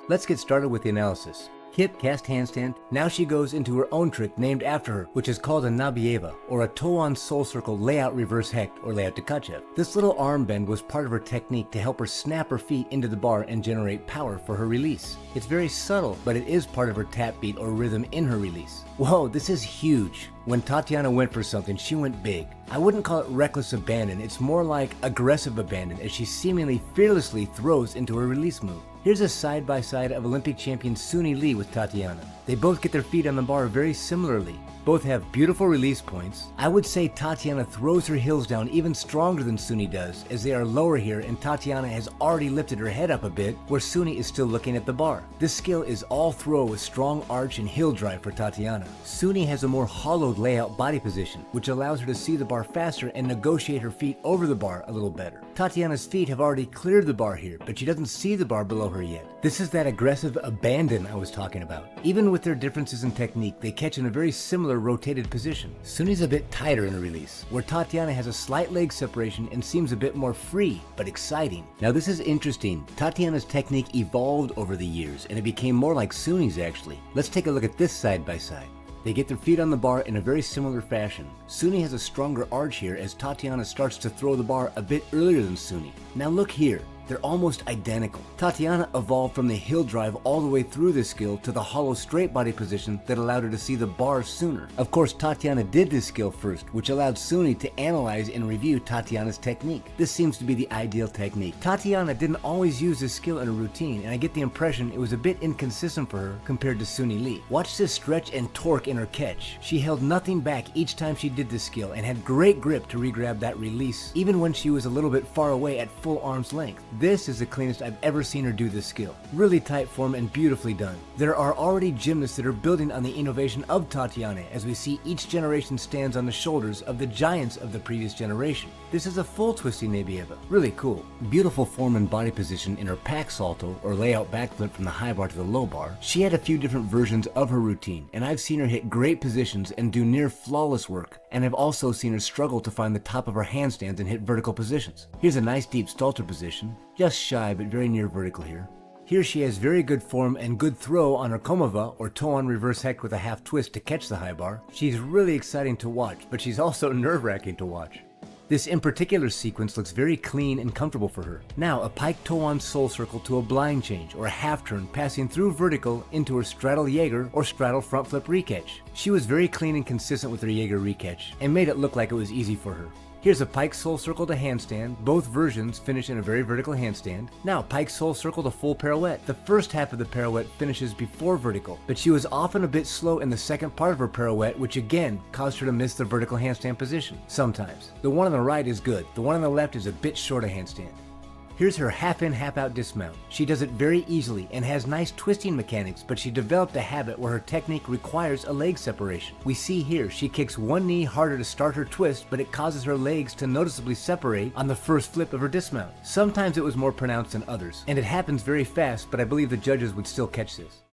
Let's get started with the analysis. Hip cast handstand. Now she goes into her own trick named after her, which is called a nabieva, or a toe-on soul circle layout reverse hecht, or layout tkachev. This little arm bend was part of her technique to help her snap her feet into the bar and generate power for her release. It's very subtle, but it is part of her tap beat or rhythm in her release. Whoa, this is huge. When Tatiana went for something, she went big. I wouldn't call it reckless abandon, it's more like aggressive abandon as she seemingly fearlessly throws into her release move. Here's a side-by-side of Olympic champion Suni-lee with Tatiana. They both get their feet on the bar very similarly. Both have beautiful release points. I would say Tatiana throws her heels down even stronger than Suni does, as they are lower here and Tatiana has already lifted her head up a bit, where Suni is still looking at the bar. This skill is all throw with strong arch and heel drive for Tatiana. Suni has a more hollowed layout body position, which allows her to see the bar faster and negotiate her feet over the bar a little better. Tatiana's feet have already cleared the bar here, but she doesn't see the bar below her yet. This is that aggressive abandon I was talking about. Even with their differences in technique, they catch in a very similar rotated position. Suni's a bit tighter in her release, where Tatiana has a slight leg separation and seems a bit more free, but exciting. Now this is interesting. Tatiana's technique evolved over the years, and it became more like Suni's actually. Let's take a look at this side by side. They get their feet on the bar in a very similar fashion. Suni has a stronger arch here as Tatiana starts to throw the bar a bit earlier than Suni. Now look here. They're almost identical. Tatiana evolved from the heel drive all the way through this skill to the hollow straight body position that allowed her to see the bar sooner. Of course, Tatiana did this skill first, which allowed Suni to analyze and review Tatiana's technique. This seems to be the ideal technique. Tatiana didn't always use this skill in her routine, and I get the impression it was a bit inconsistent for her compared to Suni-lee. Watch this stretch and torque in her catch. She held nothing back each time she did this skill and had great grip to re-grab that release, even when she was a little bit far away at full arm's length. This is the cleanest I've ever seen her do this skill. Really tight form and beautifully done. There are already gymnasts that are building on the innovation of Tatiana, as we see each generation stands on the shoulders of the giants of the previous generation. This is a full twisting nabieva. Really cool. Beautiful form and body position in her pack salto, or layout backflip from the high bar to the low bar. She had a few different versions of her routine, and I've seen her hit great positions and do near flawless work, and I've also seen her struggle to find the top of her handstands and hit vertical positions. Here's a nice deep stalter position. Just shy, but very near vertical here. Here she has very good form and good throw on her komova, or toe-on reverse hecht with a half twist to catch the high bar. She's really exciting to watch, but she's also nerve-wracking to watch. This in particular sequence looks very clean and comfortable for her. Now a pike toe-on soul circle to a blind change, or a half turn passing through vertical into her straddle Jaeger or straddle front flip recatch. She was very clean and consistent with her Jaeger recatch, and made it look like it was easy for her. Here's a pike soul circle to handstand. Both versions finish in a very vertical handstand. Now pike soul circle to full pirouette. The first half of the pirouette finishes before vertical, but she was often a bit slow in the second part of her pirouette, which again caused her to miss the vertical handstand position. Sometimes. The one on the right is good. The one on the left is a bit short of handstand. Here's her half-in, half-out dismount. She does it very easily and has nice twisting mechanics, but she developed a habit where her technique requires a leg separation. We see here she kicks one knee harder to start her twist, but it causes her legs to noticeably separate on the first flip of her dismount. Sometimes it was more pronounced than others, and it happens very fast, but I believe the judges would still catch this.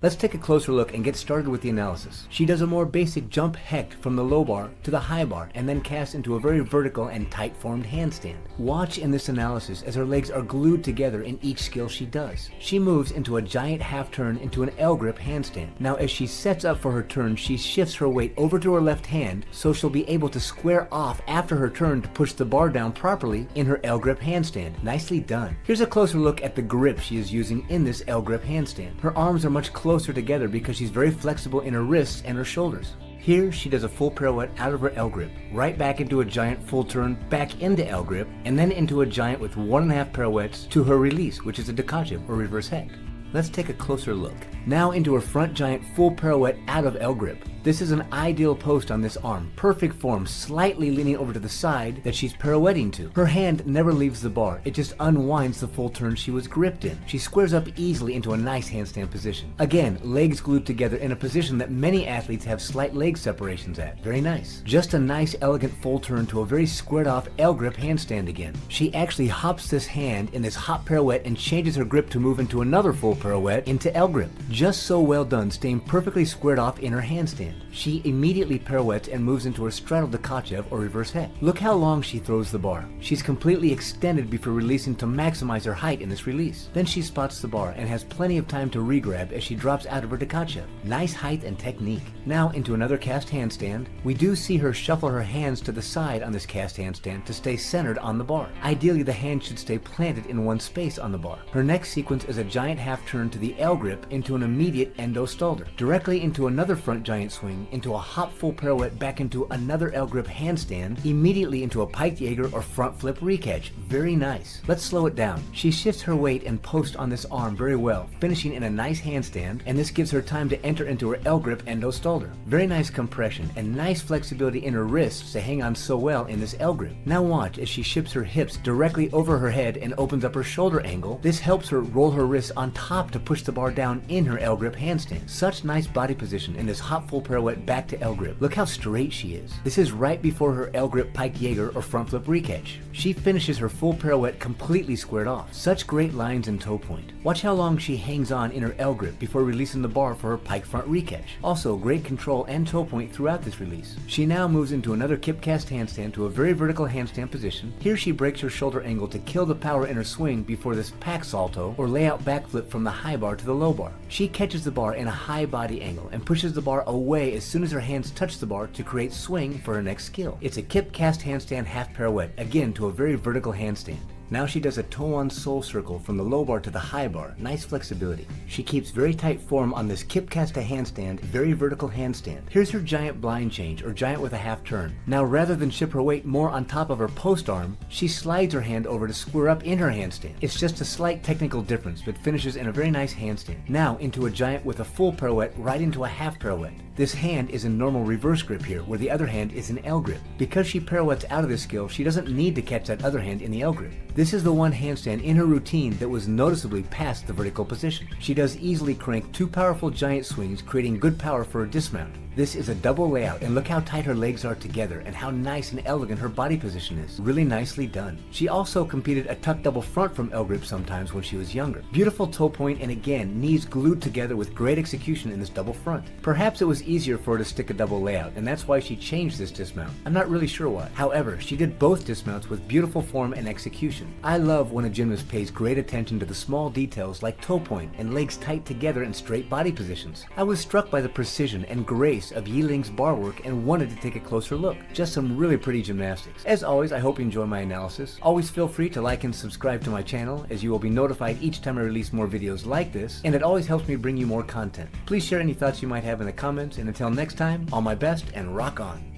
Let's take a closer look and get started with the analysis. She does a more basic jump hecht from the low bar to the high bar and then casts into a very vertical and tight formed handstand. Watch in this analysis as her legs are glued together in each skill she does. She moves into a giant half turn into an L grip handstand. Now as she sets up for her turn, she shifts her weight over to her left hand so she'll be able to square off after her turn to push the bar down properly in her L grip handstand. Nicely done. Here's a closer look at the grip she is using in this L grip handstand. Her arms are much closer together because she's very flexible in her wrists and her shoulders. Here she does a full pirouette out of her L grip, right back into a giant full turn, back into L grip, and then into a giant with 1.5 pirouettes to her release, which is a tkachev or reverse hecht. Let's take a closer look. Now into her front giant full pirouette out of L grip. This is an ideal post on this arm. Perfect form, slightly leaning over to the side that she's pirouetting to. Her hand never leaves the bar. It just unwinds the full turn she was gripped in. She squares up easily into a nice handstand position. Again, legs glued together in a position that many athletes have slight leg separations at. Very nice. Just a nice elegant full turn to a very squared off L grip handstand again. She actually hops this hand in this hop pirouette and changes her grip to move into another full pirouette into L grip. Just so well done, staying perfectly squared off in her handstand. she immediately pirouettes and moves into her straddle Tkachev or reverse hecht. Look how long she throws the bar. She's completely extended before releasing to maximize her height in this release. Then she spots the bar and has plenty of time to regrab as she drops out of her Tkachev. Nice height and technique. Now into another cast handstand. We do see her shuffle her hands to the side on this cast handstand to stay centered on the bar. Ideally, the hand should stay planted in one space on the bar. Her next sequence is a giant half turn to the L grip into an immediate endo stalder. Directly into another front giant swing, into a hop full pirouette back into another L grip handstand, immediately into a piked Jaeger or front flip recatch. Very nice. Let's slow it down. She shifts her weight and post on this arm very well, finishing in a nice handstand, and this gives her time to enter into her L grip endo stalder. Very nice compression and nice flexibility in her wrists to hang on so well in this L grip. Now watch as she shifts her hips directly over her head and opens up her shoulder angle. This helps her roll her wrists on top to push the bar down in her L grip handstand. Such nice body position in this hop full pirouette back to L grip. Look how straight she is. This is right before her L grip pike Jaeger or front flip recatch. She finishes her full pirouette completely squared off. Such great lines and toe point. Watch how long she hangs on in her L grip before releasing the bar for her pike front recatch. Also great control and toe point throughout this release. She now moves into another kip cast handstand to a very vertical handstand position. Here she breaks her shoulder angle to kill the power in her swing before this pack salto or layout backflip from the high bar to the low bar. She catches the bar in a high body angle and pushes the bar away as soon as her hands touch the bar to create swing for her next skill. It's a kip cast handstand half pirouette, again to a very vertical handstand. Now she does a toe-on sole circle from the low bar to the high bar. Nice flexibility. She keeps very tight form on this kip cast to handstand, very vertical handstand. Here's her giant blind change, or giant with a half turn. Now rather than ship her weight more on top of her post arm, she slides her hand over to square up in her handstand. It's just a slight technical difference, but finishes in a very nice handstand. Now into a giant with a full pirouette right into a half pirouette. This hand is in normal reverse grip here, where the other hand is in L grip. Because she pirouettes out of this skill, she doesn't need to catch that other hand in the L grip. This is the one handstand in her routine that was noticeably past the vertical position. She does easily crank two powerful giant swings, creating good power for a dismount. This is a double layout, and look how tight her legs are together and how nice and elegant her body position is. Really nicely done. She also competed a tuck double front from L grip sometimes when she was younger. Beautiful toe point, and again, knees glued together with great execution in this double front. Perhaps it was easier for her to stick a double layout, and that's why she changed this dismount. I'm not really sure why. However, she did both dismounts with beautiful form and execution. I love when a gymnast pays great attention to the small details like toe point and legs tight together in straight body positions. I was struck by the precision and grace of Yiling's bar work and wanted to take a closer look. Just some really pretty gymnastics. As always, I hope you enjoy my analysis. Always feel free to like and subscribe to my channel, as you will be notified each time I release more videos like this, and it always helps me bring you more content. Please share any thoughts you might have in the comments, and until next time, all my best and rock on.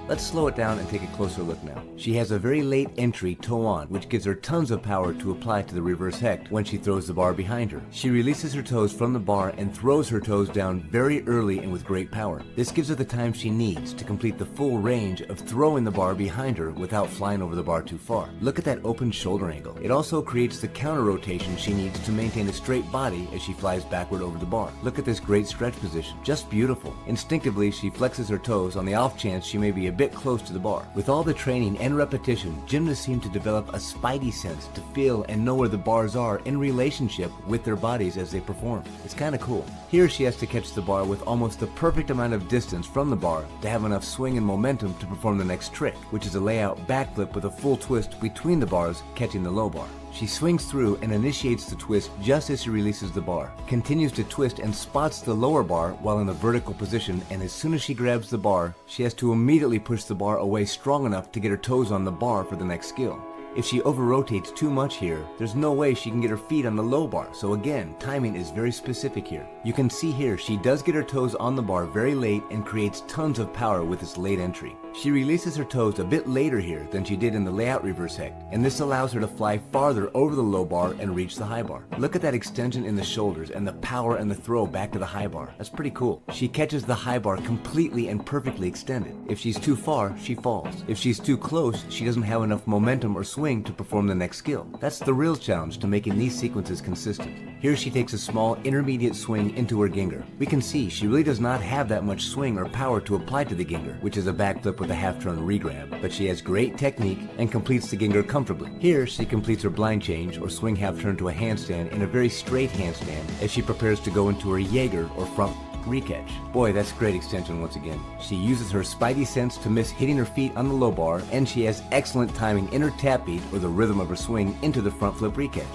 Let's slow it down and take a closer look now. She has a very late entry toe-on, which gives her tons of power to apply to the reverse hecht when she throws the bar behind her. She releases her toes from the bar and throws her toes down very early and with great power. This gives her the time she needs to complete the full range of throwing the bar behind her without flying over the bar too far. Look at that open shoulder angle. It also creates the counter rotation she needs to maintain a straight body as she flies backward over the bar. Look at this great stretch position. Just beautiful. Instinctively, she flexes her toes on the off chance she may be a bit close to the bar. With all the training and repetition, gymnasts seem to develop a spidey sense to feel and know where the bars are in relationship with their bodies as they perform. It's kind of cool. Here she has to catch the bar with almost the perfect amount of distance from the bar to have enough swing and momentum to perform the next trick, which is a layout backflip with a full twist between the bars, catching the low bar. She swings through and initiates the twist just as she releases the bar, continues to twist and spots the lower bar while in the vertical position, and as soon as she grabs the bar, she has to immediately push the bar away strong enough to get her toes on the bar for the next skill. If she over-rotates too much here, there's no way she can get her feet on the low bar, so again, timing is very specific here. You can see here she does get her toes on the bar very late and creates tons of power with this late entry. She releases her toes a bit later here than she did in the layout reverse hecht, and this allows her to fly farther over the low bar and reach the high bar. Look at that extension in the shoulders and the power and the throw back to the high bar. That's pretty cool. She catches the high bar completely and perfectly extended. If she's too far, she falls. If she's too close, she doesn't have enough momentum or swing to perform the next skill. That's the real challenge to making these sequences consistent. Here she takes a small intermediate swing into her ginger. We can see she really does not have that much swing or power to apply to the ginger, which is a backflip with with a half-turn regrab, but she has great technique and completes the Ginger comfortably. Here, she completes her blind change or swing half-turn to a handstand in a very straight handstand as she prepares to go into her Jaeger or front recatch. Boy, that's great extension once again. She uses her spidey sense to miss hitting her feet on the low bar, and she has excellent timing in her tap beat or the rhythm of her swing into the front flip recatch.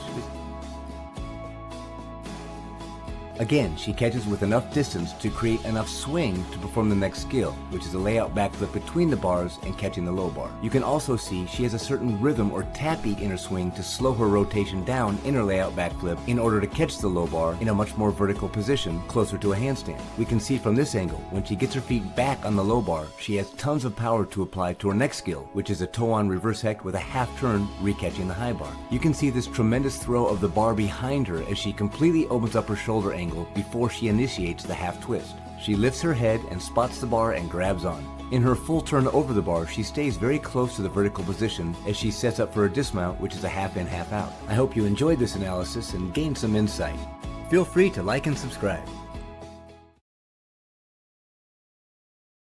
Again, she catches with enough distance to create enough swing to perform the next skill, which is a layout backflip between the bars and catching the low bar. You can also see she has a certain rhythm or tap beat in her swing to slow her rotation down in her layout backflip in order to catch the low bar in a much more vertical position closer to a handstand. We can see from this angle, when she gets her feet back on the low bar, she has tons of power to apply to her next skill, which is a toe-on reverse hecht with a half turn recatching the high bar. You can see this tremendous throw of the bar behind her as she completely opens up her shoulder angle before she initiates the half twist. She lifts her head and spots the bar and grabs on. In her full turn over the bar, she stays very close to the vertical position as she sets up for a dismount, which is a half in, half out. I hope you enjoyed this analysis and gained some insight. Feel free to like and subscribe.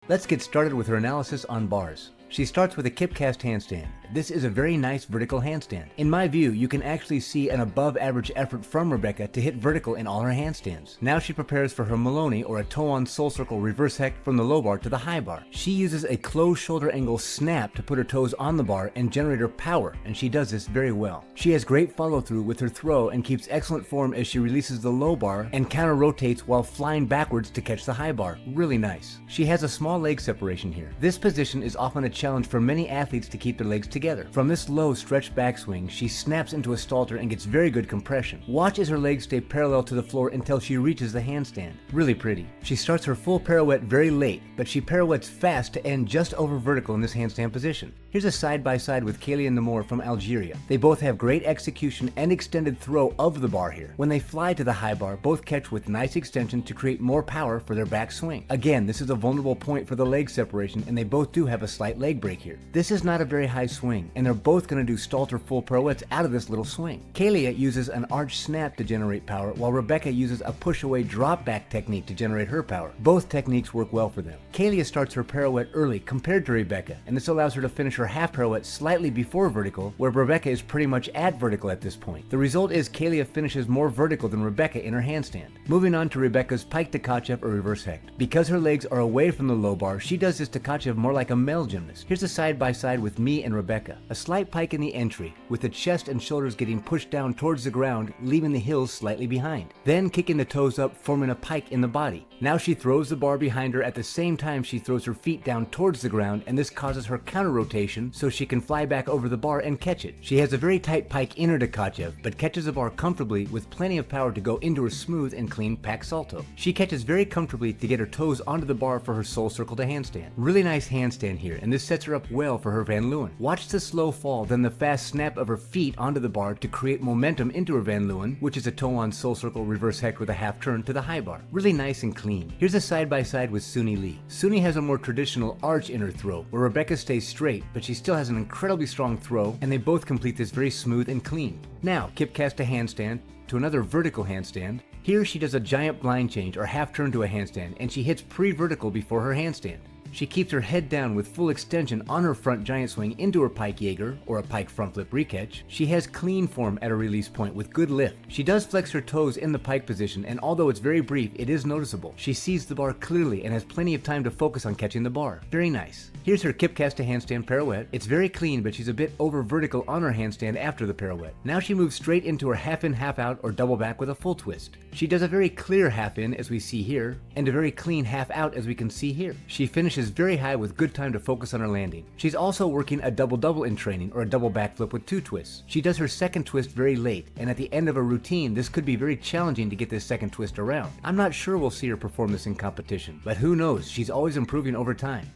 Let's get started with her analysis on bars. She starts with a kip cast handstand. This is a very nice vertical handstand. In my view, you can actually see an above average effort from Rebecca to hit vertical in all her handstands. Now she prepares for her Maloney or a toe-on soul circle reverse hecht from the low bar to the high bar. She uses a closed shoulder angle snap to put her toes on the bar and generate her power, and she does this very well. She has great follow through with her throw and keeps excellent form as she releases the low bar and counter rotates while flying backwards to catch the high bar. Really nice. She has a small leg separation here. This position is often a challenge for many athletes to keep their legs together. From this low stretched backswing, she snaps into a stalter and gets very good compression. Watch as her legs stay parallel to the floor until she reaches the handstand. Really pretty. She starts her full pirouette very late, but she pirouettes fast to end just over vertical in this handstand position. Here's a side-by-side with Kaylia Namour from Algeria. They both have great execution and extended throw of the bar here. When they fly to the high bar, both catch with nice extension to create more power for their back swing. Again, this is a vulnerable point for the leg separation, and they both do have a slight leg break here. This is not a very high swing, and they're both going to do stalter full pirouettes out of this little swing. Kaylia uses an arch snap to generate power, while Rebecca uses a push-away drop-back technique to generate her power. Both techniques work well for them. Kaylia starts her pirouette early compared to Rebecca, and this allows her to finish her half pirouette slightly before vertical, where Rebecca is pretty much at vertical at this point. The result is Kaylia finishes more vertical than Rebecca in her handstand. Moving on to Rebecca's pike Tkachev or reverse hecht. Because her legs are away from the low bar, she does this Tkachev more like a male gymnast. Here's a side-by-side with me and Rebecca. A slight pike in the entry, with the chest and shoulders getting pushed down towards the ground, leaving the heels slightly behind. Then kicking the toes up, forming a pike in the body. Now she throws the bar behind her at the same time she throws her feet down towards the ground, and this causes her counter rotation so she can fly back over the bar and catch it. She has a very tight pike in her Tkachev, but catches the bar comfortably with plenty of power to go into her smooth and clean pack salto. She catches very comfortably to get her toes onto the bar for her soul circle to handstand. Really nice handstand here, and this sets her up well for her Van Leeuwen. Watch the slow fall, then the fast snap of her feet onto the bar to create momentum into her Van Leeuwen, which is a toe-on soul circle reverse hecht with a half turn to the high bar. Really nice and clean. Here's a side-by-side with Suni-lee. Suni has a more traditional arch in her throw, where Rebecca stays straight, but she still has an incredibly strong throw, and they both complete this very smooth and clean. Now, kip cast a handstand to another vertical handstand. Here she does a giant blind change or half turn to a handstand, and she hits pre-vertical before her handstand. She keeps her head down with full extension on her front giant swing into her pike Jaeger, or a pike front flip recatch. She has clean form at her release point with good lift. She does flex her toes in the pike position, and although it's very brief, it is noticeable. She sees the bar clearly and has plenty of time to focus on catching the bar. Very nice. Here's her kip cast to handstand pirouette. It's very clean, but she's a bit over vertical on her handstand after the pirouette. Now she moves straight into her half in, half out, or double back with a full twist. She does a very clear half in, as we see here, and a very clean half out, as we can see here. She finishes very high with good time to focus on her landing. She's also working a double-double in training, or a double backflip with 2 twists. She does her second twist very late, and at the end of a routine, this could be very challenging to get this second twist around. I'm not sure we'll see her perform this in competition, but who knows, she's always improving over time.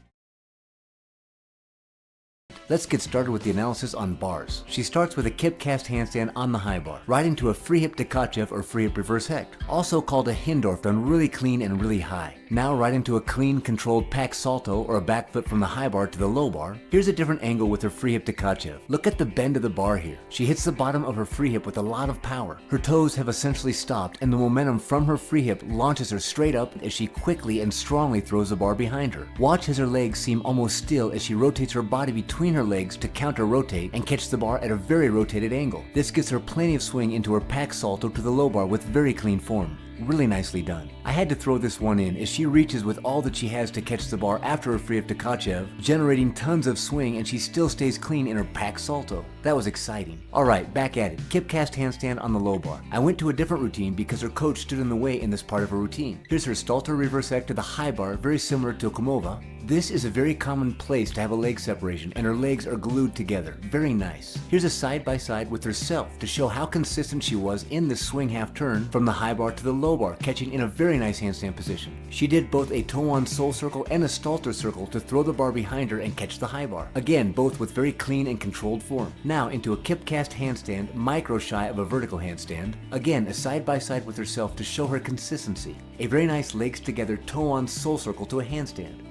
Let's get started with the analysis on bars. She starts with a kip cast handstand on the high bar, right into a free hip Tkachev or free hip reverse hecht, also called a Hindorf, done really clean and really high. Now right into a clean controlled pack salto or a back flip from the high bar to the low bar. Here's a different angle with her free hip Tkachev. Look at the bend of the bar here. She hits the bottom of her free hip with a lot of power. Her toes have essentially stopped and the momentum from her free hip launches her straight up as she quickly and strongly throws the bar behind her. Watch as her legs seem almost still as she rotates her body between her legs to counter rotate and catch the bar at a very rotated angle. This gives her plenty of swing into her pack salto to the low bar with very clean form. Really nicely done. I had to throw this one in as she reaches with all that she has to catch the bar after her free hip Tkachev, generating tons of swing, and she still stays clean in her pack salto. That was exciting. Alright, back at it. Kip cast handstand on the low bar. I went to a different routine because her coach stood in the way in this part of her routine. Here's her Stalter reverse hecht to the high bar, very similar to Komova. This is a very common place to have a leg separation and her legs are glued together. Very nice. Here's a side by side with herself to show how consistent she was in this swing half turn from the high bar to the low bar, catching in a very nice handstand position. She did both a toe-on sole circle and a Stalter circle to throw the bar behind her and catch the high bar. Again, both with very clean and controlled form. Now into a kip cast handstand, micro shy of a vertical handstand. Again, a side by side with herself to show her consistency. A very nice legs together toe-on sole circle to a handstand.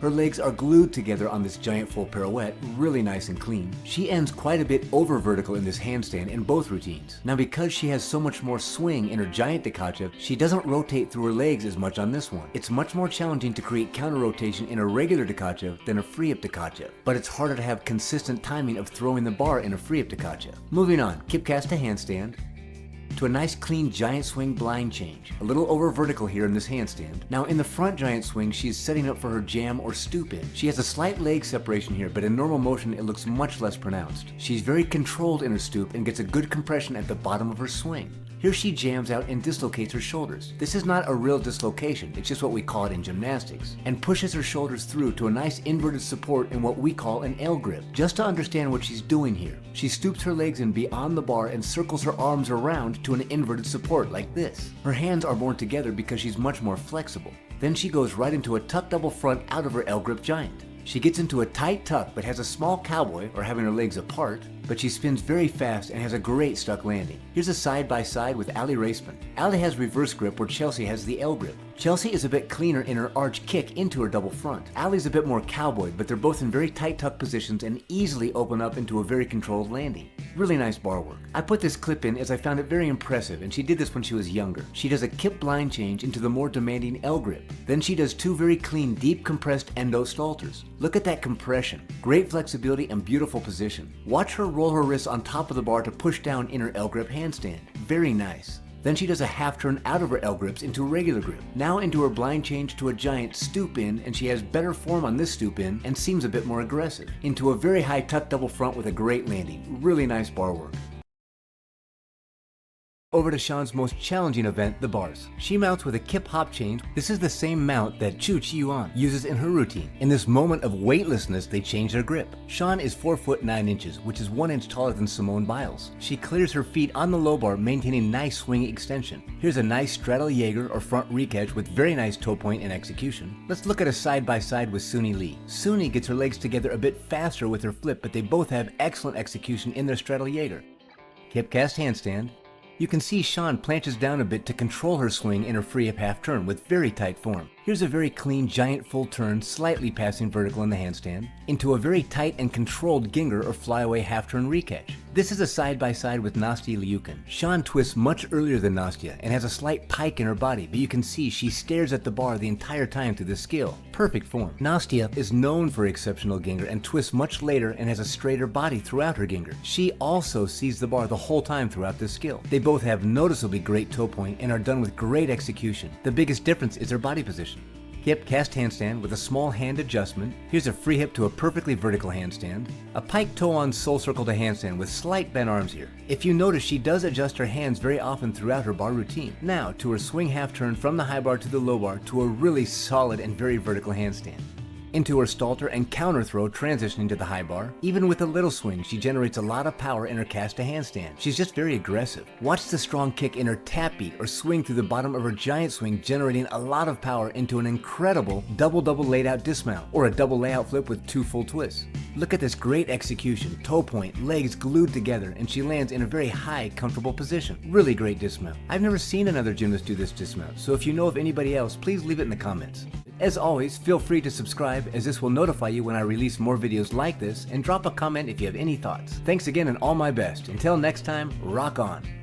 Her legs are glued together on this giant full pirouette, really nice and clean. She ends quite a bit over vertical in this handstand in both routines. Now because she has so much more swing in her giant Tkachev, she doesn't rotate through her legs as much on this one. It's much more challenging to create counter rotation in a regular Tkachev than a free hip Tkachev, but it's harder to have consistent timing of throwing the bar in a free hip Tkachev. Moving on, kip cast to handstand. To a nice clean giant swing blind change. A little over vertical here in this handstand. Now in the front giant swing, she is setting up for her jam or stoop in. She has a slight leg separation here, but in normal motion it looks much less pronounced. She's very controlled in her stoop and gets a good compression at the bottom of her swing. Here she jams out and dislocates her shoulders. This is not a real dislocation, it's just what we call it in gymnastics, and pushes her shoulders through to a nice inverted support in what we call an L grip. Just to understand what she's doing here, she stoops her legs in beyond the bar and circles her arms around to an inverted support like this. Her hands are more together because she's much more flexible. Then she goes right into a tuck double front out of her L grip giant. She gets into a tight tuck but has a small cowboy, or having her legs apart, but she spins very fast and has a great stuck landing. Here's a side by side with Ali Raceman. Ali has reverse grip where Chelsea has the L grip. Chelsea is a bit cleaner in her arch kick into her double front. Ali's a bit more cowboy, but they're both in very tight tuck positions and easily open up into a very controlled landing. Really nice bar work. I put this clip in as I found it very impressive, and she did this when she was younger. She does a kip blind change into the more demanding L grip. Then she does two very clean deep compressed endo stalters. Look at that compression. Great flexibility and beautiful position. Watch her roll her wrists on top of the bar to push down in her L grip handstand. Very nice. Then she does a half turn out of her L grips into a regular grip. Now into her blind change to a giant stoop in, and she has better form on this stoop in and seems a bit more aggressive. Into a very high tuck double front with a great landing. Really nice bar work. Over to Shawns' most challenging event, the bars. She mounts with a kip hop change. This is the same mount that Chu Chi-yuan uses in her routine. In this moment of weightlessness, they change their grip. Shawn is 4 foot 9 inches, which is 1 inch taller than Simone Biles. She clears her feet on the low bar, maintaining nice swing extension. Here's a nice straddle Jaeger or front re-catch with very nice toe point and execution. Let's look at a side by side with Suni-lee. Suni gets her legs together a bit faster with her flip, but they both have excellent execution in their straddle Jaeger. Kip cast handstand. You can see Shawn planches down a bit to control her swing in her free hip half turn with very tight form. Here's a very clean giant full turn, slightly passing vertical in the handstand, into a very tight and controlled Ginger or flyaway half turn re-catch. This is a side by side with Nastya Liukin. Shawn twists much earlier than Nastya and has a slight pike in her body, but you can see she stares at the bar the entire time through this skill. Perfect form. Nastya is known for exceptional Ginger and twists much later and has a straighter body throughout her Ginger. She also sees the bar the whole time throughout this skill. They both have noticeably great toe point and are done with great execution. The biggest difference is their body position. Kip cast handstand with a small hand adjustment. Here's a free hip to a perfectly vertical handstand. A pike toe on sole circle to handstand with slight bent arms here. If you notice, she does adjust her hands very often throughout her bar routine. Now to her swing half turn from the high bar to the low bar to a really solid and very vertical handstand. into her stalter and counter throw transitioning to the high bar. Even with a little swing, she generates a lot of power in her cast to handstand. She's just very aggressive. Watch the strong kick in her tap beat or swing through the bottom of her giant swing, generating a lot of power into an incredible double-double laid out dismount, or a double layout flip with 2 full twists. Look at this great execution, toe point, legs glued together, and she lands in a very high, comfortable position. Really great dismount. I've never seen another gymnast do this dismount, so if you know of anybody else, please leave it in the comments. As always, feel free to subscribe, as this will notify you when I release more videos like this, and drop a comment if you have any thoughts. Thanks again and all my best. Until next time, rock on.